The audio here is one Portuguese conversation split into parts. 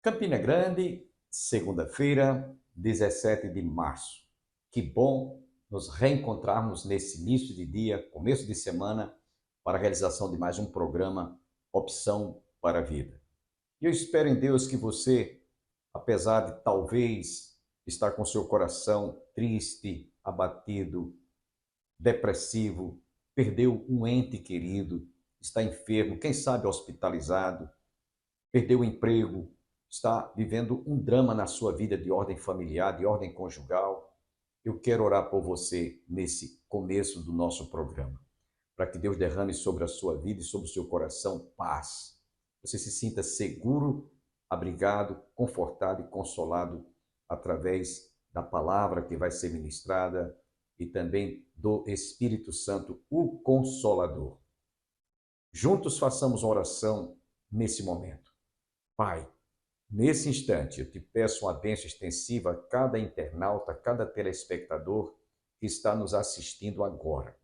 Campina Grande, segunda-feira, 17 de março. Que bom nos reencontrarmos nesse início de dia, começo de semana, para a realização de mais um programa Opção para a Vida. E eu espero em Deus que você, apesar de talvez estar com seu coração triste, abatido, depressivo, perdeu um ente querido, está enfermo, quem sabe hospitalizado, perdeu o emprego, está vivendo um drama na sua vida de ordem familiar, de ordem conjugal, eu quero orar por você nesse começo do nosso programa, para que Deus derrame sobre a sua vida e sobre o seu coração paz. Você se sinta seguro, abrigado, confortado e consolado através da palavra que vai ser ministrada e também do Espírito Santo, o Consolador. Juntos façamos uma oração nesse momento. Pai, nesse instante, eu te peço uma bênção extensiva a cada internauta, a cada telespectador que está nos assistindo agora.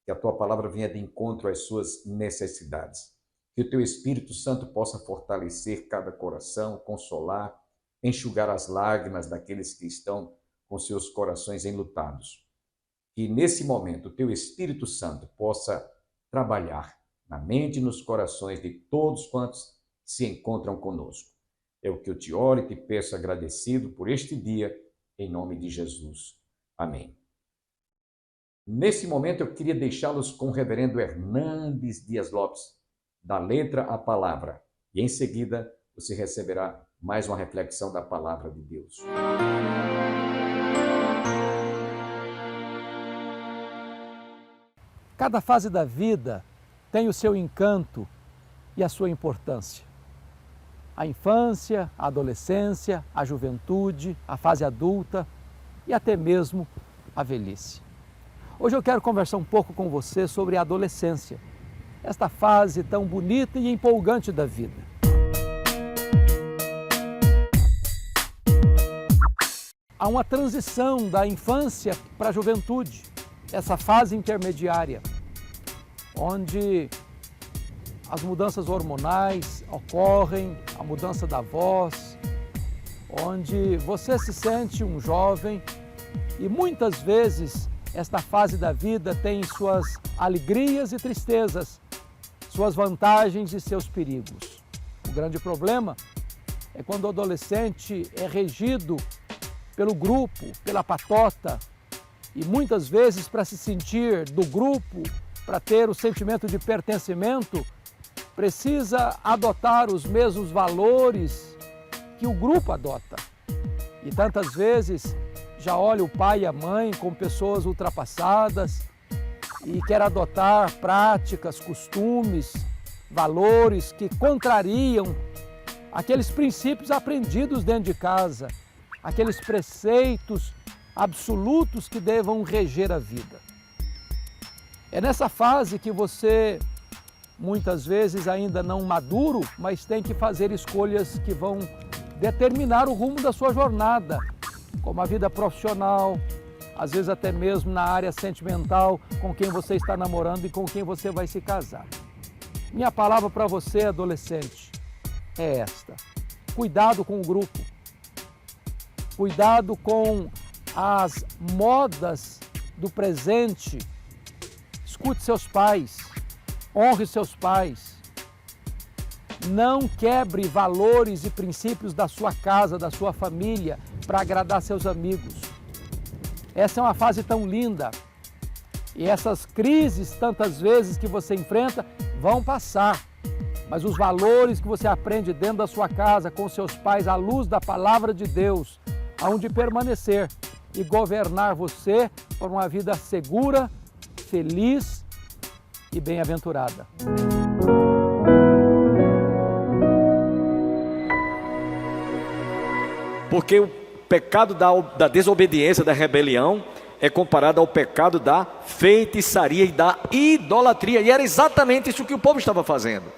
Que a tua palavra venha de encontro às suas necessidades. Que o teu Espírito Santo possa fortalecer cada coração, consolar, enxugar as lágrimas daqueles que estão com seus corações enlutados. Que nesse momento o teu Espírito Santo possa trabalhar na mente e nos corações de todos quantos se encontram conosco. É o que eu te oro e te peço agradecido por este dia, em nome de Jesus. Amém. Nesse momento eu queria deixá-los com o reverendo Hernandes Dias Lopes, da letra à palavra. E em seguida você receberá mais uma reflexão da palavra de Deus. Cada fase da vida tem o seu encanto e a sua importância. A infância, a adolescência, a juventude, a fase adulta e até mesmo a velhice. Hoje eu quero conversar um pouco com você sobre a adolescência, esta fase tão bonita e empolgante da vida. Há uma transição da infância para a juventude, essa fase intermediária, onde as mudanças hormonais ocorrem, a mudança da voz, onde você se sente um jovem e muitas vezes esta fase da vida tem suas alegrias e tristezas, suas vantagens e seus perigos. O grande problema é quando o adolescente é regido pelo grupo, pela patota, e muitas vezes para se sentir do grupo, para ter o sentimento de pertencimento, precisa adotar os mesmos valores que o grupo adota. E tantas vezes já olha o pai e a mãe como pessoas ultrapassadas e quer adotar práticas, costumes, valores que contrariam aqueles princípios aprendidos dentro de casa, aqueles preceitos absolutos que devam reger a vida. É nessa fase que você, muitas vezes ainda não maduro, mas tem que fazer escolhas que vão determinar o rumo da sua jornada, como a vida profissional, às vezes até mesmo na área sentimental, com quem você está namorando e com quem você vai se casar. Minha palavra para você, adolescente, é esta: cuidado com o grupo, cuidado com as modas do presente. Escute seus pais, honre seus pais. Não quebre valores e princípios da sua casa, da sua família, para agradar seus amigos. Essa é uma fase tão linda. E essas crises, tantas vezes que você enfrenta, vão passar. Mas os valores que você aprende dentro da sua casa, com seus pais, à luz da palavra de Deus, hão de permanecer e governar você por uma vida segura, feliz e bem-aventurada. Porque o pecado da desobediência, da rebelião, é comparado ao pecado da feitiçaria e da idolatria. E era exatamente isso que o povo estava fazendo.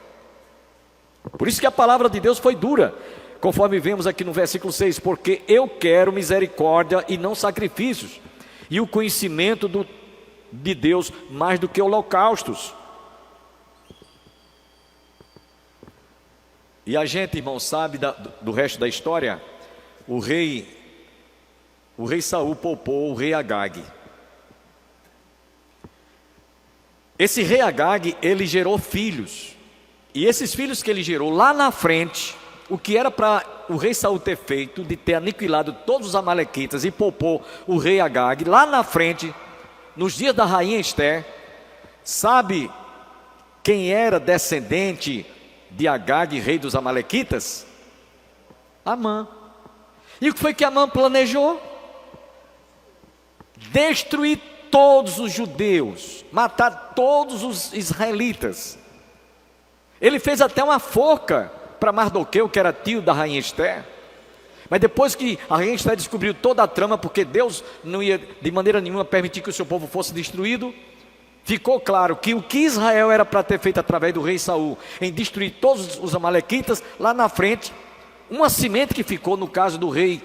Por isso que a palavra de Deus foi dura, conforme vemos aqui no versículo 6. Porque eu quero misericórdia e não sacrifícios, e o conhecimento de Deus mais do que holocaustos. E a gente, irmão, sabe do resto da história. O rei Saul poupou o rei Agag. Esse rei Agag, ele gerou filhos. E esses filhos que ele gerou, lá na frente, o que era para o rei Saul ter feito, de ter aniquilado todos os amalequitas e poupou o rei Agag, lá na frente, nos dias da rainha Ester, sabe quem era descendente de Agag, rei dos amalequitas? Amã. E o que foi que Amã planejou? Destruir todos os judeus, matar todos os israelitas. Ele fez até uma forca para Mardoqueu, que era tio da rainha Ester. Mas depois que a rainha Ester descobriu toda a trama, porque Deus não ia de maneira nenhuma permitir que o seu povo fosse destruído, ficou claro que o que Israel era para ter feito através do rei Saul, em destruir todos os amalequitas, lá na frente, uma semente que ficou no caso do rei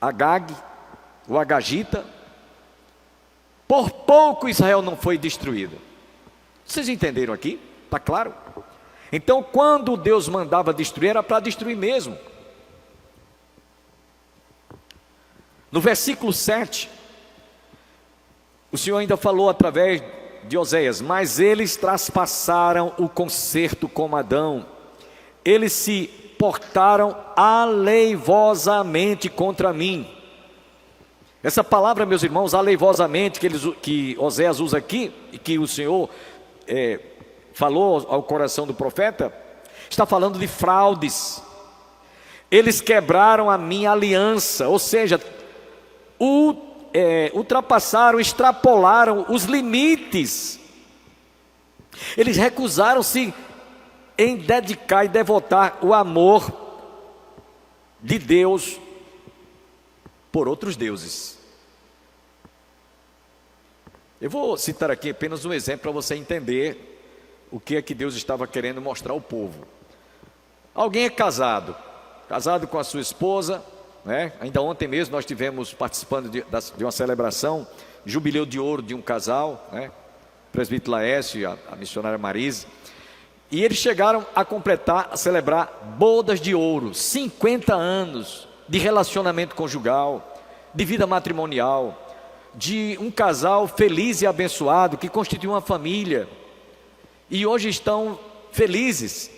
Agag, o Agagita, por pouco Israel não foi destruído. Vocês entenderam aqui? Está claro? Então, quando Deus mandava destruir, era para destruir mesmo. No versículo 7, o Senhor ainda falou através de Oséias: mas eles traspassaram o concerto com Adão, eles se portaram aleivosamente contra mim. Essa palavra, meus irmãos, aleivosamente, que Oséias usa aqui, e que o Senhor falou ao coração do profeta, está falando de fraudes. Eles quebraram a minha aliança, ou seja, ultrapassaram, extrapolaram os limites. Eles recusaram-se em dedicar e devotar o amor de Deus por outros deuses. Eu vou citar aqui apenas um exemplo para você entender o que é que Deus estava querendo mostrar ao povo. Alguém é casado com a sua esposa, né? Ainda ontem mesmo nós tivemos participando de uma celebração, jubileu de ouro de um casal, né? O presbítero Laércio e a missionária Marise. E eles chegaram a celebrar bodas de ouro, 50 anos de relacionamento conjugal, de vida matrimonial, de um casal feliz e abençoado, que constituiu uma família, e hoje estão felizes.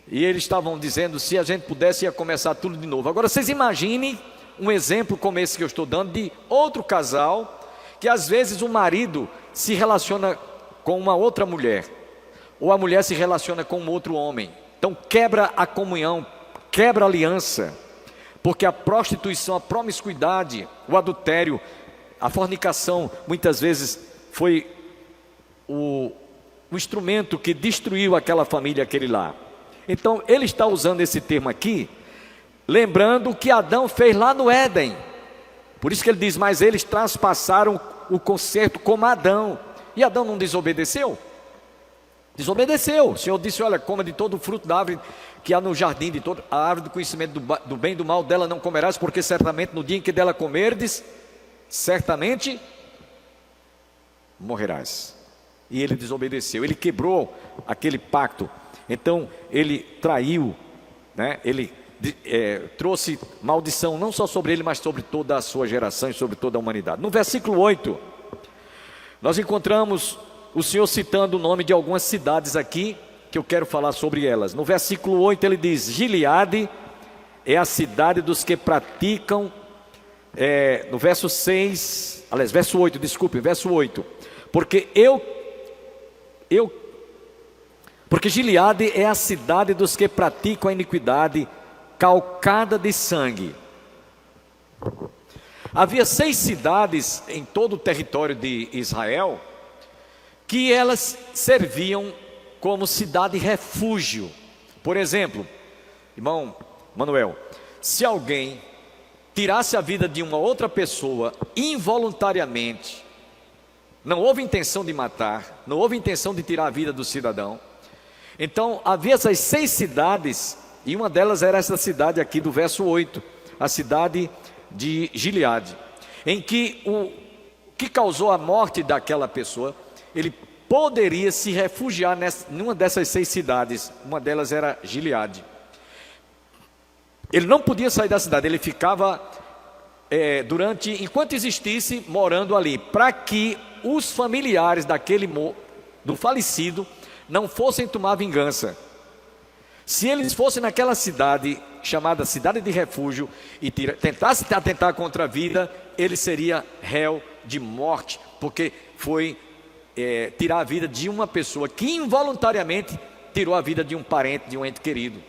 E eles estavam dizendo, se a gente pudesse, ia começar tudo de novo. Agora vocês imaginem um exemplo como esse que eu estou dando, de outro casal, que às vezes o marido se relaciona com uma outra mulher, ou a mulher se relaciona com um outro homem. Então quebra a comunhão, quebra a aliança, porque a prostituição, a promiscuidade, o adultério, a fornicação, muitas vezes foi o instrumento que destruiu aquela família, aquele lar. Então ele está usando esse termo aqui, lembrando o que Adão fez lá no Éden. Por isso que ele diz, mas eles traspassaram o concerto como Adão. E Adão não desobedeceu? Desobedeceu. O Senhor disse, olha, coma de todo o fruto da árvore que há no jardim, de toda a árvore do conhecimento do bem e do mal, dela não comerás, porque certamente no dia em que dela comerdes, certamente morrerás. E ele desobedeceu, ele quebrou aquele pacto. Então ele traiu, né? Ele trouxe maldição não só sobre ele, mas sobre toda a sua geração e sobre toda a humanidade. No versículo 8, nós encontramos o Senhor citando o nome de algumas cidades aqui, que eu quero falar sobre elas. No versículo 8 ele diz, Gileade é a cidade dos que praticam, no verso 6, aliás, verso 8, desculpe, verso 8, porque Gileade é a cidade dos que praticam a iniquidade, calcada de sangue. Havia 6 cidades em todo o território de Israel, que elas serviam como cidade refúgio. Por exemplo, irmão Manuel, se alguém tirasse a vida de uma outra pessoa involuntariamente, não houve intenção de matar, não houve intenção de tirar a vida do cidadão, então havia essas 6 cidades, e uma delas era essa cidade aqui do verso 8, a cidade de Gileade, em que o que causou a morte daquela pessoa, ele poderia se refugiar numa dessas 6 cidades. Uma delas era Gileade. Ele não podia sair da cidade, ele ficava enquanto existisse, morando ali, para que os familiares do falecido não fossem tomar vingança. Se eles fossem naquela cidade, chamada Cidade de Refúgio, e tentassem atentar contra a vida, ele seria réu de morte, porque foi tirar a vida de uma pessoa que involuntariamente tirou a vida de um parente, de um ente querido.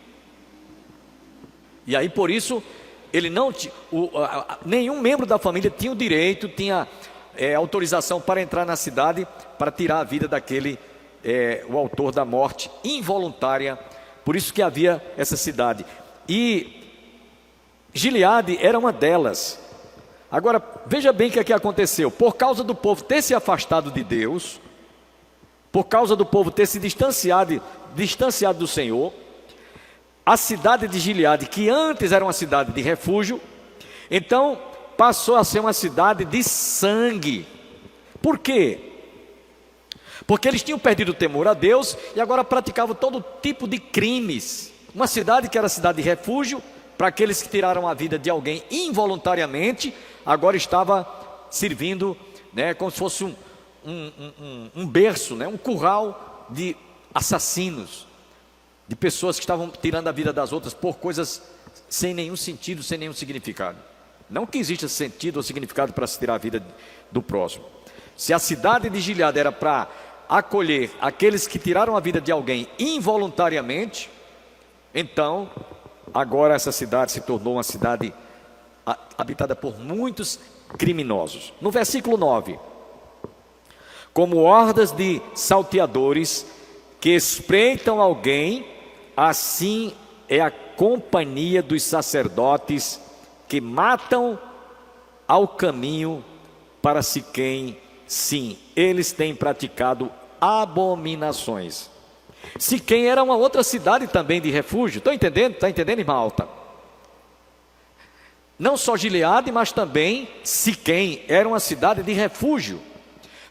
E aí, por isso, ele não nenhum membro da família tinha o direito, tinha autorização para entrar na cidade para tirar a vida daquele, o autor da morte involuntária. Por isso que havia essa cidade. E Gileade era uma delas. Agora, veja bem o que aqui aconteceu. Por causa do povo ter se afastado de Deus, por causa do povo ter se distanciado do Senhor, a cidade de Gileade, que antes era uma cidade de refúgio, então passou a ser uma cidade de sangue. Por quê? Porque eles tinham perdido o temor a Deus e agora praticavam todo tipo de crimes. Uma cidade que era cidade de refúgio, para aqueles que tiraram a vida de alguém involuntariamente, agora estava servindo, como se fosse um berço, um curral de assassinos, de pessoas que estavam tirando a vida das outras por coisas sem nenhum sentido, sem nenhum significado. Não que exista sentido ou significado para se tirar a vida do próximo. Se a cidade de Gileade era para acolher aqueles que tiraram a vida de alguém involuntariamente, então agora essa cidade se tornou uma cidade habitada por muitos criminosos. No versículo 9: como hordas de salteadores que espreitam alguém, assim é a companhia dos sacerdotes que matam ao caminho para Siquém. Sim, eles têm praticado abominações. Siquém era uma outra cidade também de refúgio. Estão entendendo? Está entendendo, irmã Alta? Não só Gileade, mas também Siquém era uma cidade de refúgio.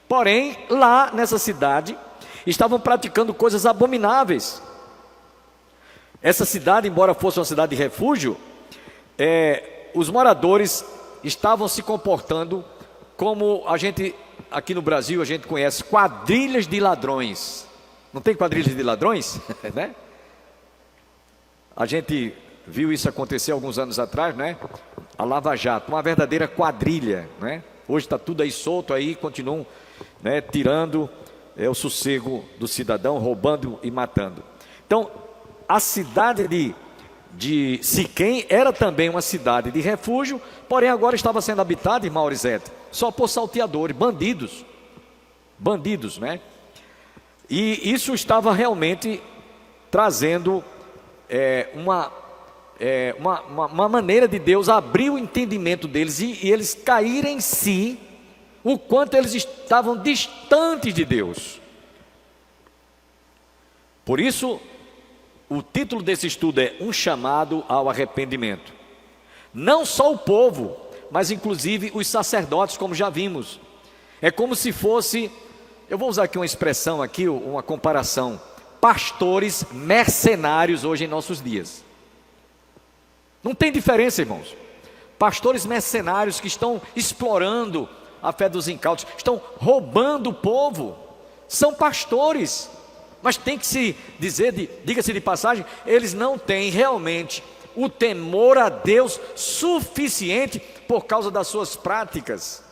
Porém, lá nessa cidade estavam praticando coisas abomináveis. Essa cidade, embora fosse uma cidade de refúgio, os moradores estavam se comportando como a gente, aqui no Brasil, a gente conhece quadrilhas de ladrões. Não tem quadrilhas de ladrões? Né? A gente viu isso acontecer alguns anos atrás, né? A Lava Jato, uma verdadeira quadrilha, né? Hoje está tudo aí solto, aí continuam, tirando o sossego do cidadão, roubando e matando. Então, a cidade de Siquém era também uma cidade de refúgio, porém agora estava sendo habitada, irmã Aurizete, só por salteadores, bandidos, né? E isso estava realmente trazendo uma maneira de Deus abrir o entendimento deles e eles caírem em si, o quanto eles estavam distantes de Deus. Por isso, o título desse estudo é Um Chamado ao Arrependimento. Não só o povo, mas inclusive os sacerdotes, como já vimos. É como se fosse, eu vou usar aqui uma expressão, aqui, uma comparação, pastores mercenários hoje em nossos dias. Não tem diferença, irmãos. Pastores mercenários que estão explorando a fé dos incautos, estão roubando o povo, são pastores. Mas tem que se dizer, diga-se de passagem, eles não têm realmente o temor a Deus suficiente por causa das suas práticas.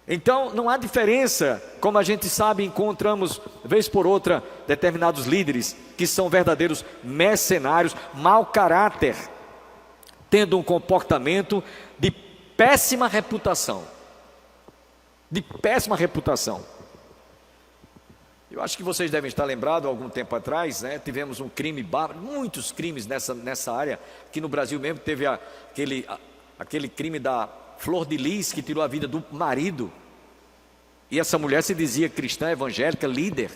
Então não há diferença, como a gente sabe, encontramos vez por outra determinados líderes que são verdadeiros mercenários, mau caráter, tendo um comportamento de péssima reputação. Eu acho que vocês devem estar lembrados, algum tempo atrás, tivemos um crime bárbaro, muitos crimes nessa área. Aqui no Brasil mesmo teve aquele crime da Flor de Lis, que tirou a vida do marido. E essa mulher se dizia cristã, evangélica, líder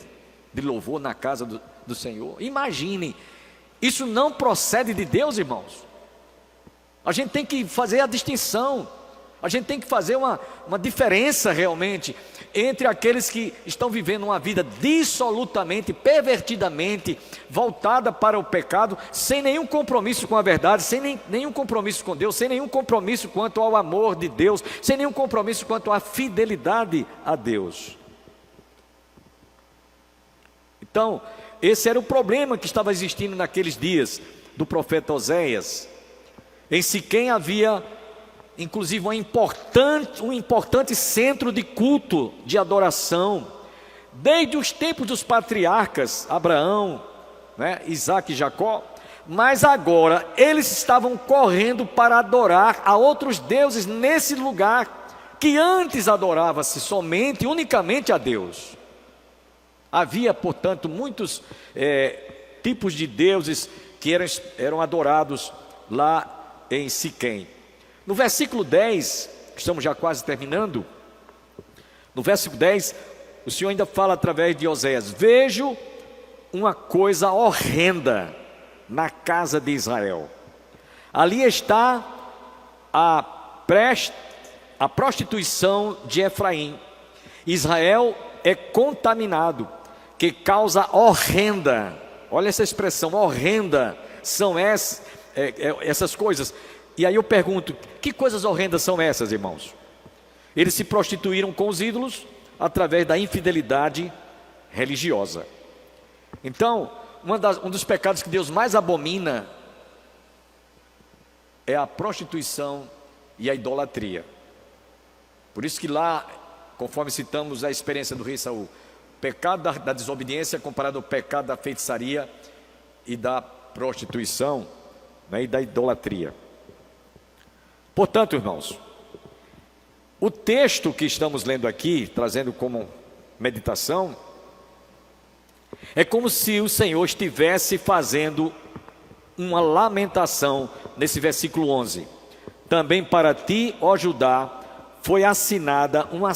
de louvor na casa do Senhor. Imagine, isso não procede de Deus, irmãos. A gente tem que fazer a distinção. A gente tem que fazer uma diferença realmente entre aqueles que estão vivendo uma vida dissolutamente, pervertidamente, voltada para o pecado, sem nenhum compromisso com a verdade, sem nenhum compromisso com Deus, sem nenhum compromisso quanto ao amor de Deus, sem nenhum compromisso quanto à fidelidade a Deus. Então, esse era o problema que estava existindo naqueles dias do profeta Oséias. Em Siquém havia inclusive um importante centro de culto, de adoração, desde os tempos dos patriarcas, Abraão, Isaac e Jacó, mas agora eles estavam correndo para adorar a outros deuses nesse lugar, que antes adorava-se somente e unicamente a Deus. Havia, portanto, muitos tipos de deuses que eram adorados lá em Siquém. No versículo 10, estamos já quase terminando, no versículo 10, o Senhor ainda fala através de Oséias: vejo uma coisa horrenda na casa de Israel. Ali está a prostituição de Efraim. Israel é contaminado, que causa horrenda. Olha essa expressão, horrenda, são essas coisas. E aí eu pergunto, que coisas horrendas são essas, irmãos? Eles se prostituíram com os ídolos através da infidelidade religiosa. Então, um dos pecados que Deus mais abomina é a prostituição e a idolatria. Por isso que lá, conforme citamos a experiência do rei Saul, o pecado da desobediência é comparado ao pecado da feitiçaria e da prostituição, e da idolatria. Portanto, irmãos, o texto que estamos lendo aqui, trazendo como meditação, é como se o Senhor estivesse fazendo uma lamentação nesse versículo 11. Também para ti, ó Judá, foi assinada uma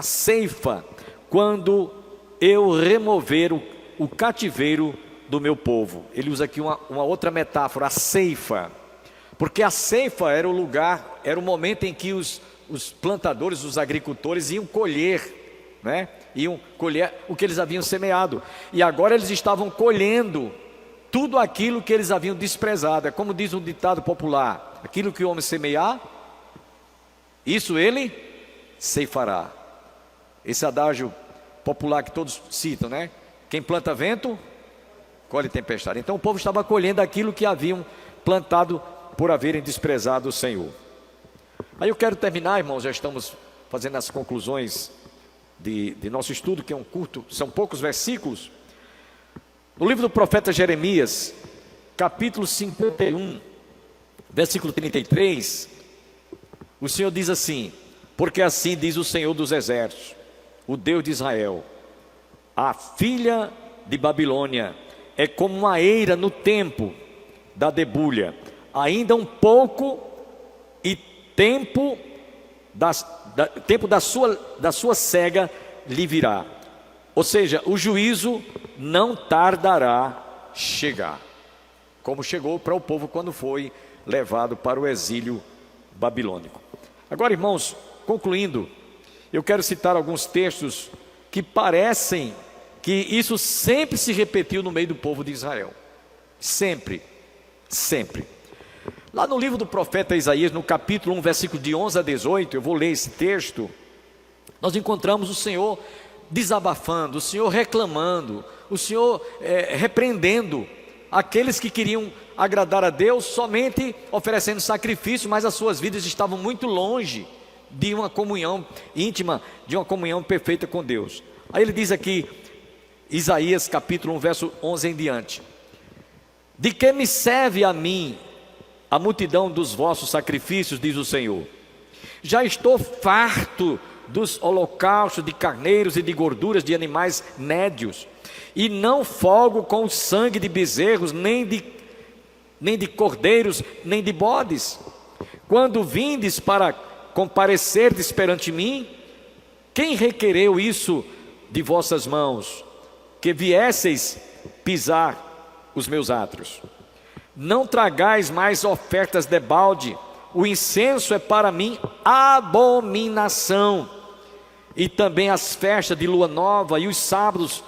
ceifa quando eu remover o cativeiro do meu povo. Ele usa aqui uma outra metáfora, a ceifa. Porque a ceifa era o lugar, era o momento em que os plantadores, os agricultores iam colher, iam colher o que eles haviam semeado. E agora eles estavam colhendo tudo aquilo que eles haviam desprezado. É como diz um ditado popular: aquilo que o homem semear, isso ele ceifará. Esse adágio popular que todos citam, quem planta vento, colhe tempestade. Então o povo estava colhendo aquilo que haviam plantado por haverem desprezado o Senhor. Aí eu quero terminar, irmãos, já estamos fazendo as conclusões de nosso estudo, que é um curto, são poucos versículos. No livro do profeta Jeremias, capítulo 51, versículo 33, o Senhor diz assim: porque assim diz o Senhor dos exércitos, o Deus de Israel: a filha de Babilônia é como uma eira no tempo da debulha, ainda um pouco e tempo da sua cega lhe virá. Ou seja, o juízo não tardará chegar, como chegou para o povo quando foi levado para o exílio babilônico. Agora, irmãos, concluindo, eu quero citar alguns textos que parecem que isso sempre se repetiu no meio do povo de Israel. Sempre. Lá no livro do profeta Isaías, no capítulo 1, versículo de 11 a 18, eu vou ler esse texto. Nós encontramos o Senhor desabafando, o Senhor reclamando, o Senhor repreendendo aqueles que queriam agradar a Deus somente oferecendo sacrifício, mas as suas vidas estavam muito longe de uma comunhão íntima, de uma comunhão perfeita com Deus. Aí ele diz aqui, Isaías capítulo 1, verso 11 em diante: de que me serve a mim a multidão dos vossos sacrifícios, diz o Senhor? Já estou farto dos holocaustos de carneiros e de gorduras de animais nédios, e não folgo com o sangue de bezerros, nem de cordeiros, nem de bodes. Quando vindes para comparecerdes perante mim, quem requereu isso de vossas mãos, que viesseis pisar os meus átrios? Não tragais mais ofertas debalde, o incenso é para mim abominação. e também as festas de lua nova e os sábados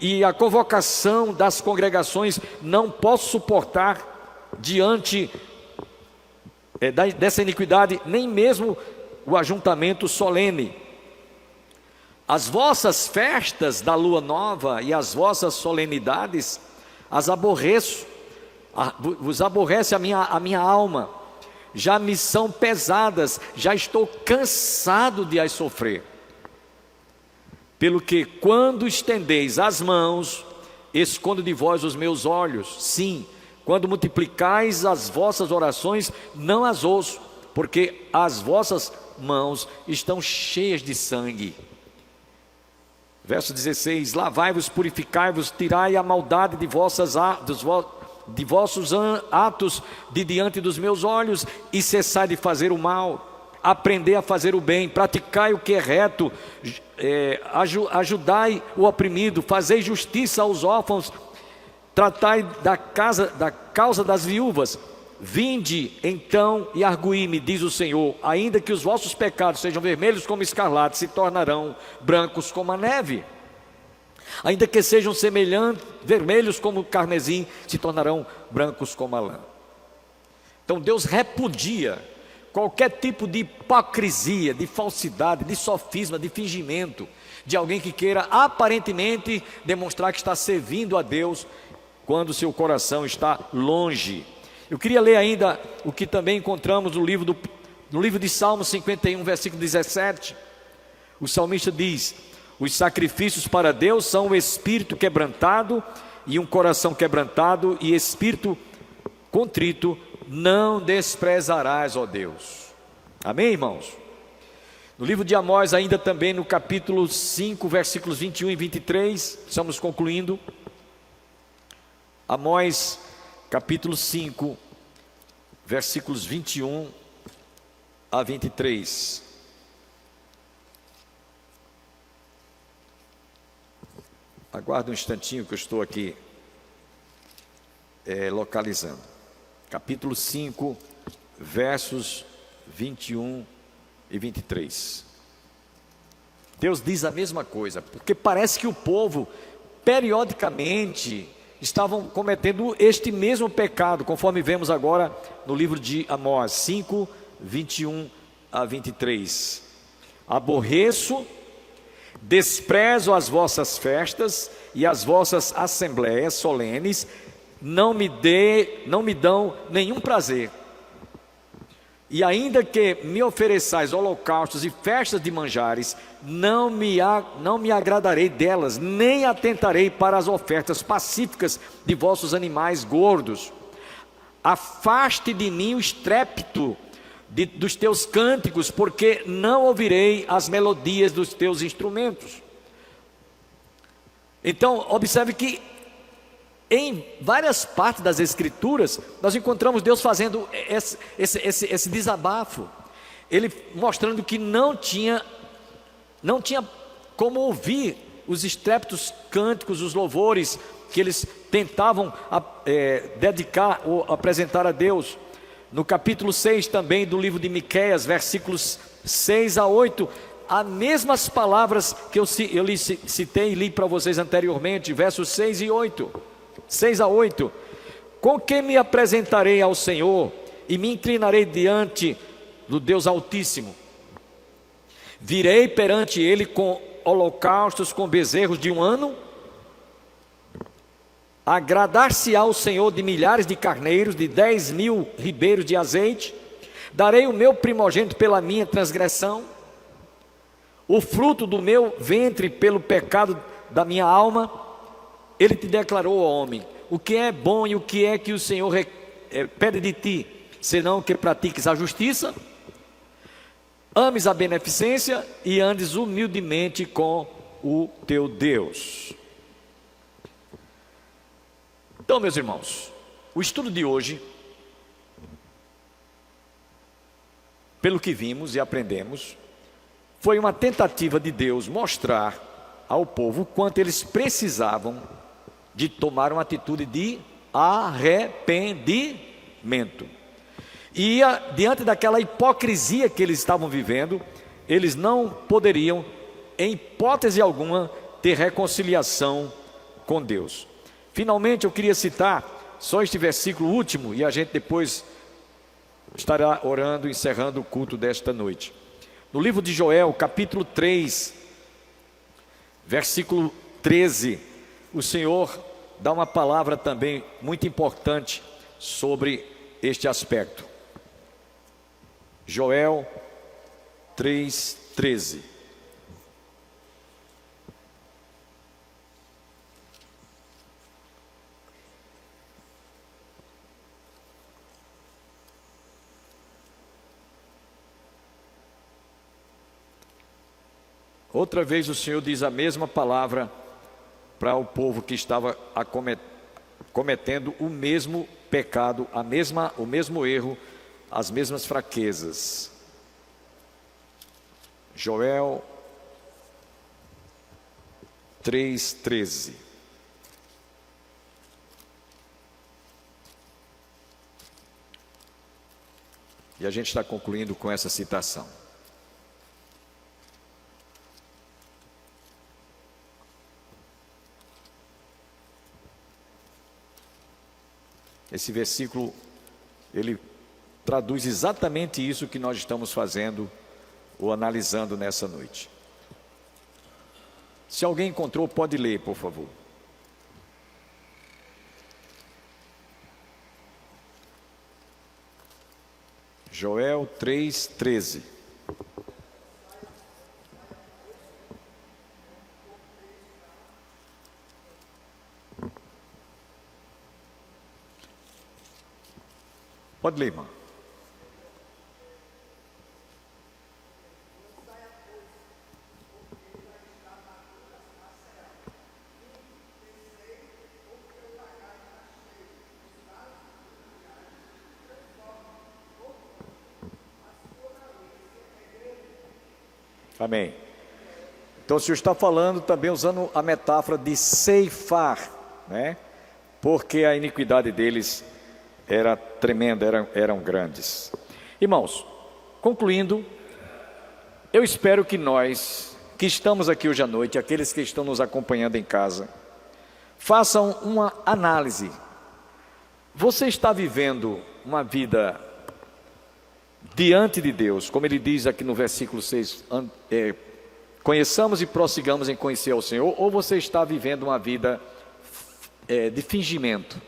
e a convocação das congregações, não posso suportar diante dessa iniquidade, nem mesmo o ajuntamento solene. As vossas festas da lua nova e as vossas solenidades as aborreço, vos aborrece a minha alma, já me são pesadas, já estou cansado de as sofrer. Pelo que, quando estendeis as mãos, escondo de vós os meus olhos. Sim, quando multiplicais as vossas orações, não as ouço, porque as vossas mãos estão cheias de sangue. Verso 16: lavai-vos, purificai-vos, tirai a maldade de vossos atos de diante dos meus olhos, e cessai de fazer o mal. Aprendei a fazer o bem, praticai o que é reto, ajudai o oprimido, fazei justiça aos órfãos, tratai da causa das viúvas. Vinde então e arguí-me, diz o Senhor, ainda que os vossos pecados sejam vermelhos como escarlate, se tornarão brancos como a neve. Ainda que sejam vermelhos como o carmesim, se tornarão brancos como a lã. Então Deus repudia qualquer tipo de hipocrisia, de falsidade, de sofisma, de fingimento, de alguém que queira aparentemente demonstrar que está servindo a Deus, quando seu coração está longe. Eu queria ler ainda o que também encontramos no livro de Salmos 51, versículo 17. O salmista diz: os sacrifícios para Deus são o espírito quebrantado, e um coração quebrantado e espírito contrito não desprezarás, ó Deus. Amém, irmãos? No livro de Amós, ainda também no capítulo 5, versículos 21 e 23, estamos concluindo. Amós, capítulo 5, versículos 21 a 23. Aguarde um instantinho que eu estou aqui localizando. Capítulo 5, versos 21 e 23. Deus diz a mesma coisa, porque parece que o povo, periodicamente, estavam cometendo este mesmo pecado, conforme vemos agora no livro de Amós 5, 21 a 23. Aborreço, desprezo as vossas festas e as vossas assembleias solenes, não me dão nenhum prazer. E ainda que me ofereçais holocaustos e festas de manjares, não me agradarei delas, nem atentarei para as ofertas pacíficas de vossos animais gordos. Afaste de mim o estrépito dos teus cânticos, porque não ouvirei as melodias dos teus instrumentos. Então, observe que em várias partes das Escrituras, nós encontramos Deus fazendo esse desabafo. Ele mostrando que não tinha como ouvir os estrépitos cânticos, os louvores que eles tentavam dedicar ou apresentar a Deus. No capítulo 6 também do livro de Miqueias, versículos 6 a 8, as mesmas palavras que eu citei e li para vocês anteriormente, versos 6 e 8. 6 a 8, com que me apresentarei ao Senhor e me inclinarei diante do Deus Altíssimo? Virei perante Ele com holocaustos, com bezerros de um ano? Agradar-se-á o Senhor de milhares de carneiros, de 10.000 ribeiros de azeite? Darei o meu primogênito pela minha transgressão, o fruto do meu ventre pelo pecado da minha alma? Ele te declarou, ó homem, o que é bom e o que é que o Senhor pede de ti, senão que pratiques a justiça, ames a beneficência e andes humildemente com o teu Deus. Então, meus irmãos, o estudo de hoje, pelo que vimos e aprendemos, foi uma tentativa de Deus mostrar ao povo o quanto eles precisavam de tomar uma atitude de arrependimento. E diante daquela hipocrisia que eles estavam vivendo, eles não poderiam em hipótese alguma, ter reconciliação com Deus. Finalmente, eu queria citar só este versículo último, e a gente depois estará orando, encerrando o culto desta noite. No livro de Joel, capítulo 3, versículo 13, o Senhor dá uma palavra também muito importante sobre este aspecto. Joel 3:13. Outra vez o Senhor diz a mesma palavra para o povo que estava cometendo o mesmo pecado, o mesmo erro, as mesmas fraquezas. Joel 3:13. E a gente está concluindo com essa citação. Esse versículo, ele traduz exatamente isso que nós estamos fazendo ou analisando nessa noite. Se alguém encontrou, pode ler, por favor. Joel 3:13. Pode ler, irmão. Amém. Então o Senhor está falando também usando a metáfora de ceifar, né? Porque a iniquidade deles era tremenda, eram grandes. Irmãos, concluindo, eu espero que nós, que estamos aqui hoje à noite, aqueles que estão nos acompanhando em casa, façam uma análise. Você está vivendo uma vida diante de Deus, como ele diz aqui no versículo 6, conheçamos e prossigamos em conhecer ao Senhor, ou você está vivendo uma vida de fingimento?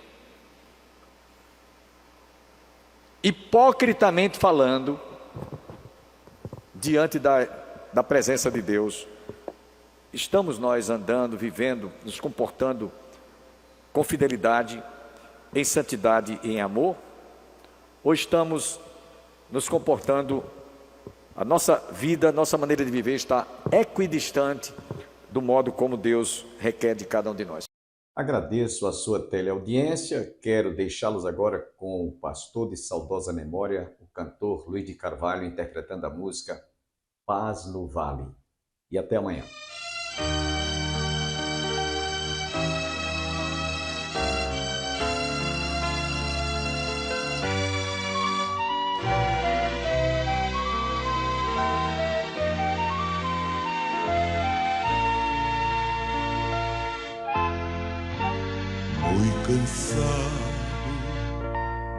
Hipocritamente falando, diante da presença de Deus, estamos nós andando, vivendo, nos comportando com fidelidade, em santidade e em amor? Ou estamos nos comportando, a nossa vida, a nossa maneira de viver está equidistante do modo como Deus requer de cada um de nós? Agradeço a sua teleaudiência. Quero deixá-los agora com o pastor de saudosa memória, o cantor Luiz de Carvalho, interpretando a música Paz no Vale. E até amanhã. Muy cansado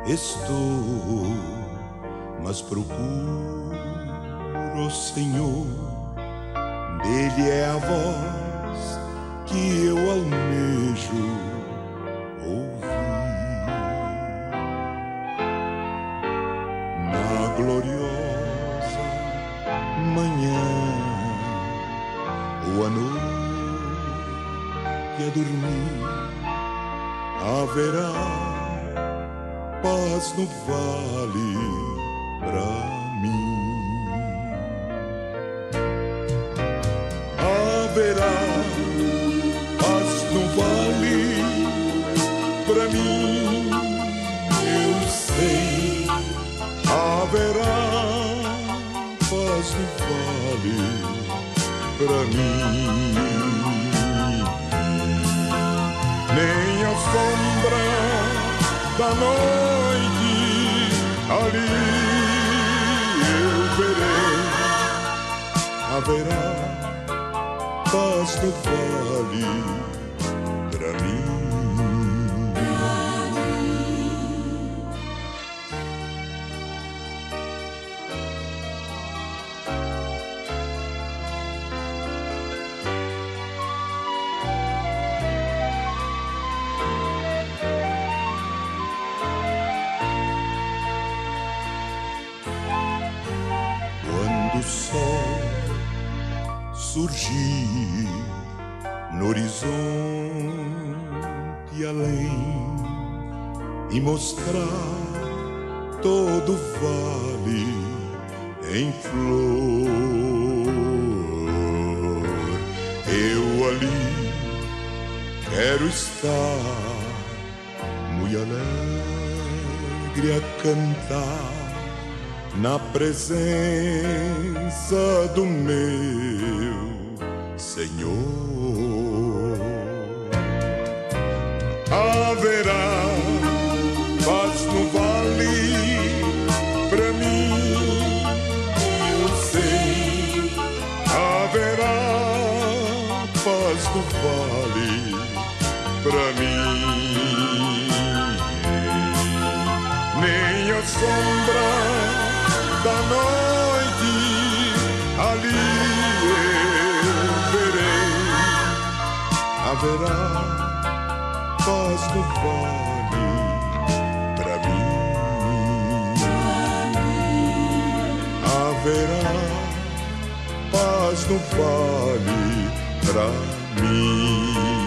estou, mas procuro, Senhor, dele é a voz que eu almejo ouvir. Na gloriosa manhã ou à noite a dormir, haverá paz no vale pra mim. Haverá paz no vale pra mim, eu sei. Haverá paz no vale pra mim. Nem a sombra da noite ali eu verei. Haverá paz no vale pra mim. Quando o sol surgir no horizonte além e mostrar todo o vale em flor, eu ali quero estar muito alegre a cantar na presença do meu Senhor. Haverá paz no vale pra mim, eu sei. Haverá paz no vale pra mim. Nem a sombra da noite ali eu verei. Haverá paz no vale pra mim. Haverá paz no vale pra mim.